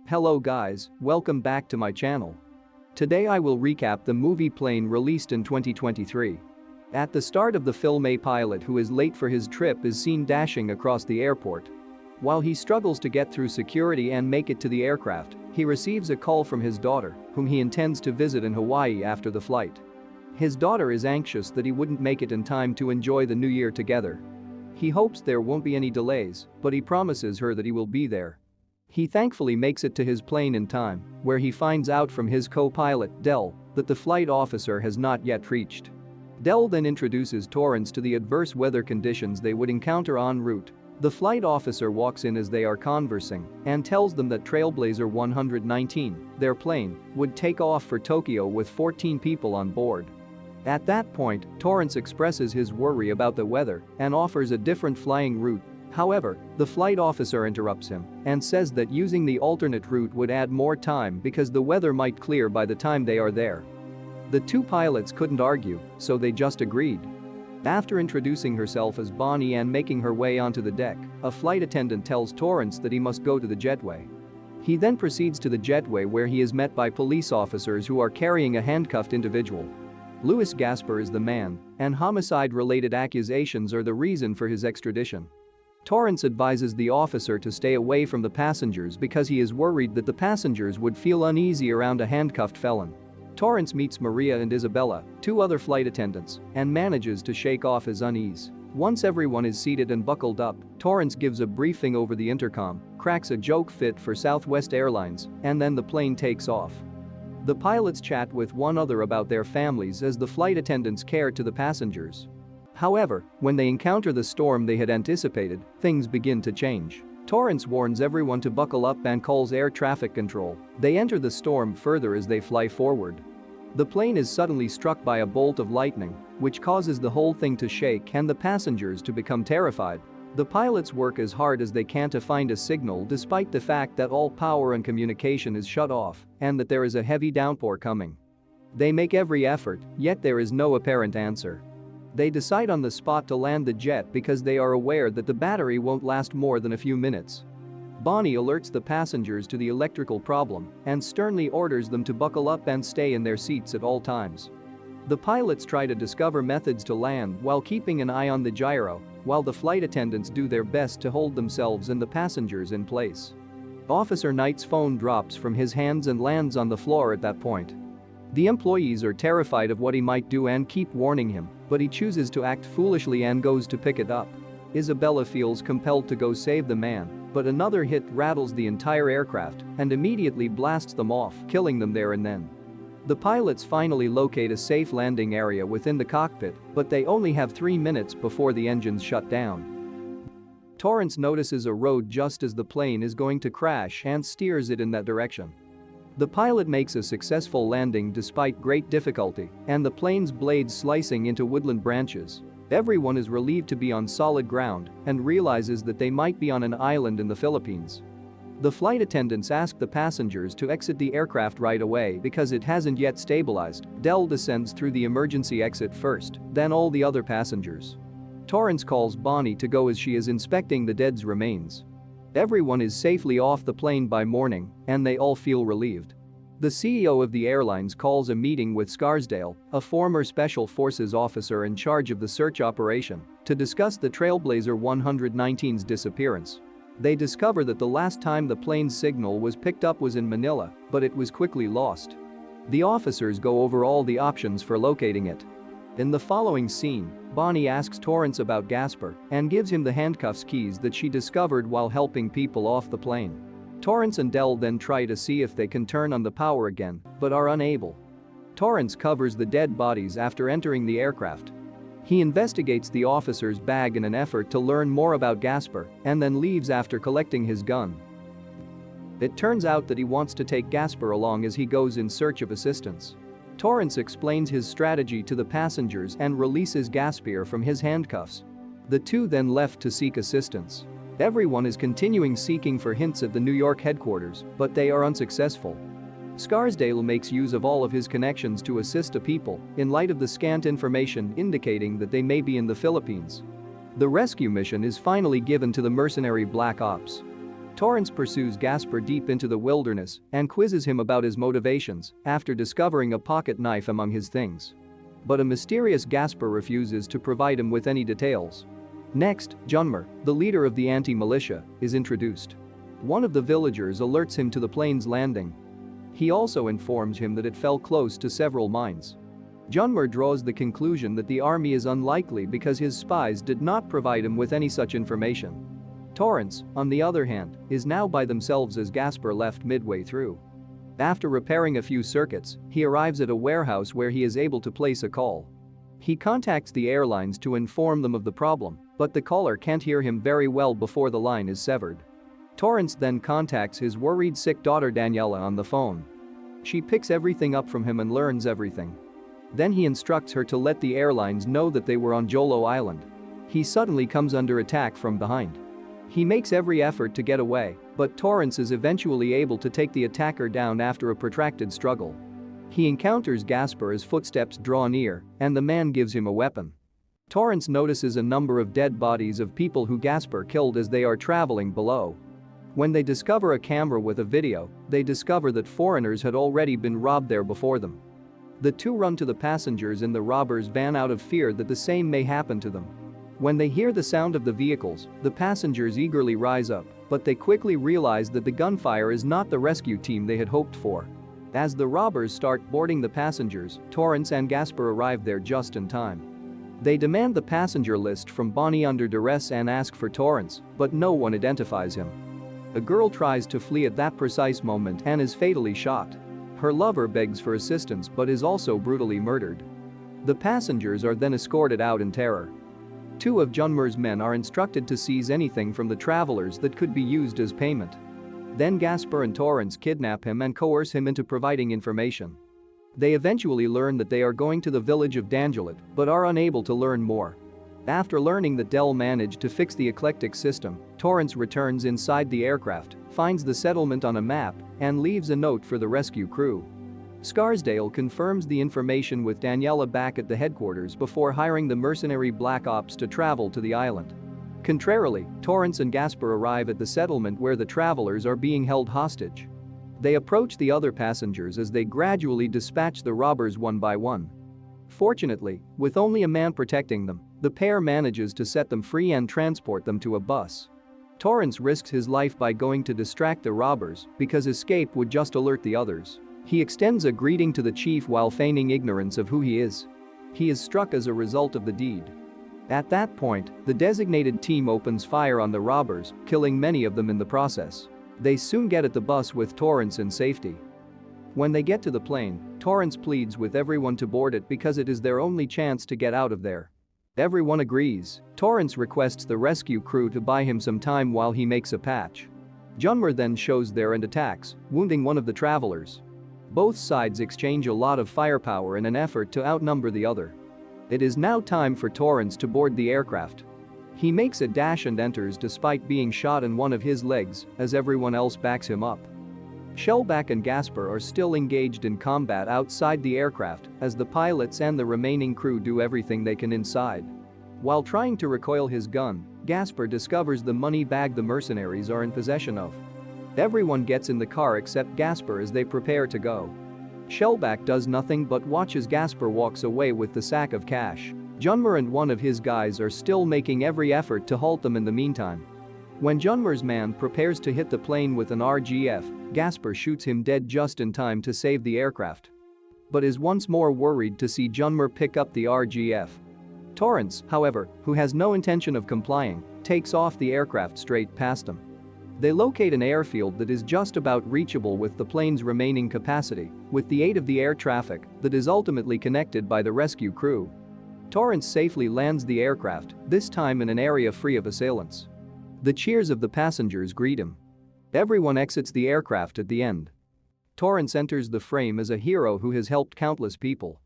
Hello guys, welcome back to my channel. Today I will recap the movie Plane released in 2023. At the start of the film, a pilot who is late for his trip is seen dashing across the airport. While he struggles to get through security and make it to the aircraft, he receives a call from his daughter, whom he intends to visit in Hawaii after the flight. His daughter is anxious that he wouldn't make it in time to enjoy the new year together. He hopes there won't be any delays, but he promises her that he will be there. He thankfully makes it to his plane in time, where he finds out from his co-pilot, Del, that the flight officer has not yet reached. Del then introduces Torrance to the adverse weather conditions they would encounter en route. The flight officer walks in as they are conversing and tells them that Trailblazer 119, their plane, would take off for Tokyo with 14 people on board. At that point, Torrance expresses his worry about the weather and offers a different flying route. However, the flight officer interrupts him and says that using the alternate route would add more time because the weather might clear by the time they are there. The two pilots couldn't argue, so they just agreed. After introducing herself as Bonnie and making her way onto the deck, a flight attendant tells Torrance that he must go to the jetway. He then proceeds to the jetway where he is met by police officers who are carrying a handcuffed individual. Louis Gaspar is the man, and homicide-related accusations are the reason for his extradition. Torrance advises the officer to stay away from the passengers because he is worried that the passengers would feel uneasy around a handcuffed felon. Torrance meets Maria and Isabella, two other flight attendants, and manages to shake off his unease. Once everyone is seated and buckled up, Torrance gives a briefing over the intercom, cracks a joke fit for Southwest Airlines, and then the plane takes off. The pilots chat with one another about their families as the flight attendants care to the passengers. However, when they encounter the storm they had anticipated, things begin to change. Torrance warns everyone to buckle up and calls air traffic control. They enter the storm further as they fly forward. The plane is suddenly struck by a bolt of lightning, which causes the whole thing to shake and the passengers to become terrified. The pilots work as hard as they can to find a signal despite the fact that all power and communication is shut off and that there is a heavy downpour coming. They make every effort, yet there is no apparent answer. They decide on the spot to land the jet because they are aware that the battery won't last more than a few minutes. Bonnie alerts the passengers to the electrical problem and sternly orders them to buckle up and stay in their seats at all times. The pilots try to discover methods to land while keeping an eye on the gyro, while the flight attendants do their best to hold themselves and the passengers in place. Officer Knight's phone drops from his hands and lands on the floor at that point. The employees are terrified of what he might do and keep warning him, but he chooses to act foolishly and goes to pick it up. Isabella feels compelled to go save the man, but another hit rattles the entire aircraft and immediately blasts them off, killing them there and then. The pilots finally locate a safe landing area within the cockpit, but they only have 3 minutes before the engines shut down. Torrance notices a road just as the plane is going to crash and steers it in that direction. The pilot makes a successful landing despite great difficulty and the plane's blades slicing into woodland branches. Everyone is relieved to be on solid ground and realizes that they might be on an island in the Philippines. The flight attendants ask the passengers to exit the aircraft right away because it hasn't yet stabilized. Del descends through the emergency exit first, then all the other passengers. Torrance calls Bonnie to go as she is inspecting the dead's remains. Everyone is safely off the plane by morning, and they all feel relieved. The CEO of the airlines calls a meeting with Scarsdale, a former Special Forces officer in charge of the search operation, to discuss the Trailblazer 119's disappearance. They discover that the last time the plane's signal was picked up was in Manila, but it was quickly lost. The officers go over all the options for locating it. In the following scene, Bonnie asks Torrance about Gaspar and gives him the handcuffs keys that she discovered while helping people off the plane. Torrance and Del then try to see if they can turn on the power again, but are unable. Torrance covers the dead bodies after entering the aircraft. He investigates the officer's bag in an effort to learn more about Gaspar and then leaves after collecting his gun. It turns out that he wants to take Gaspar along as he goes in search of assistance. Torrance explains his strategy to the passengers and releases Gaspar from his handcuffs. The two then left to seek assistance. Everyone is continuing seeking for hints at the New York headquarters, but they are unsuccessful. Scarsdale makes use of all of his connections to assist the people in light of the scant information indicating that they may be in the Philippines. The rescue mission is finally given to the mercenary Black Ops. Torrance pursues Gasper deep into the wilderness and quizzes him about his motivations after discovering a pocket knife among his things. But a mysterious Gasper refuses to provide him with any details. Next, Junmer, the leader of the anti-militia, is introduced. One of the villagers alerts him to the plane's landing. He also informs him that it fell close to several mines. Junmer draws the conclusion that the army is unlikely because his spies did not provide him with any such information. Torrance, on the other hand, is now by themselves as Gasper left midway through. After repairing a few circuits, he arrives at a warehouse where he is able to place a call. He contacts the airlines to inform them of the problem, but the caller can't hear him very well before the line is severed. Torrance then contacts his worried sick daughter Daniela on the phone. She picks everything up from him and learns everything. Then he instructs her to let the airlines know that they were on Jolo Island. He suddenly comes under attack from behind. He makes every effort to get away, but Torrance is eventually able to take the attacker down after a protracted struggle. He encounters Gasper as footsteps draw near, and the man gives him a weapon. Torrance notices a number of dead bodies of people who Gasper killed as they are traveling below. When they discover a camera with a video, they discover that foreigners had already been robbed there before them. The two run to the passengers in the robbers' van out of fear that the same may happen to them. When they hear the sound of the vehicles, the passengers eagerly rise up, but they quickly realize that the gunfire is not the rescue team they had hoped for. As the robbers start boarding the passengers, Torrance and Gasper arrive there just in time. They demand the passenger list from Bonnie under duress and ask for Torrance, but no one identifies him. A girl tries to flee at that precise moment and is fatally shot. Her lover begs for assistance but is also brutally murdered. The passengers are then escorted out in terror. Two of Junmer's men are instructed to seize anything from the travelers that could be used as payment. Then Gasper and Torrance kidnap him and coerce him into providing information. They eventually learn that they are going to the village of Dangelet but are unable to learn more. After learning that Dell managed to fix the eclectic system, Torrance returns inside the aircraft, finds the settlement on a map, and leaves a note for the rescue crew. Scarsdale confirms the information with Daniela back at the headquarters before hiring the mercenary Black Ops to travel to the island. Contrarily, Torrance and Gasper arrive at the settlement where the travelers are being held hostage. They approach the other passengers as they gradually dispatch the robbers one by one. Fortunately, with only a man protecting them, the pair manages to set them free and transport them to a bus. Torrance risks his life by going to distract the robbers because escape would just alert the others. He extends a greeting to the chief while feigning ignorance of who he is. He is struck as a result of the deed. At that point, the designated team opens fire on the robbers, killing many of them in the process. They soon get at the bus with Torrance in safety. When they get to the plane, Torrance pleads with everyone to board it because it is their only chance to get out of there. Everyone agrees. Torrance requests the rescue crew to buy him some time while he makes a patch. Junmer then shows there and attacks, wounding one of the travelers. Both sides exchange a lot of firepower in an effort to outnumber the other. It is now time for Torrance to board the aircraft. He makes a dash and enters despite being shot in one of his legs, as everyone else backs him up. Shellback and Gasper are still engaged in combat outside the aircraft as the pilots and the remaining crew do everything they can inside. While trying to recoil his gun, Gasper discovers the money bag the mercenaries are in possession of. Everyone gets in the car except Gasper as they prepare to go. Shellback does nothing but watch as Gasper walks away with the sack of cash. Junmer and one of his guys are still making every effort to halt them in the meantime. When Junmer's man prepares to hit the plane with an RGF, Gasper shoots him dead just in time to save the aircraft. But is once more worried to see Junmer pick up the RGF. Torrance, however, who has no intention of complying, takes off the aircraft straight past him. They locate an airfield that is just about reachable with the plane's remaining capacity, with the aid of the air traffic that is ultimately connected by the rescue crew. Torrance safely lands the aircraft, this time in an area free of assailants. The cheers of the passengers greet him. Everyone exits the aircraft at the end. Torrance enters the frame as a hero who has helped countless people.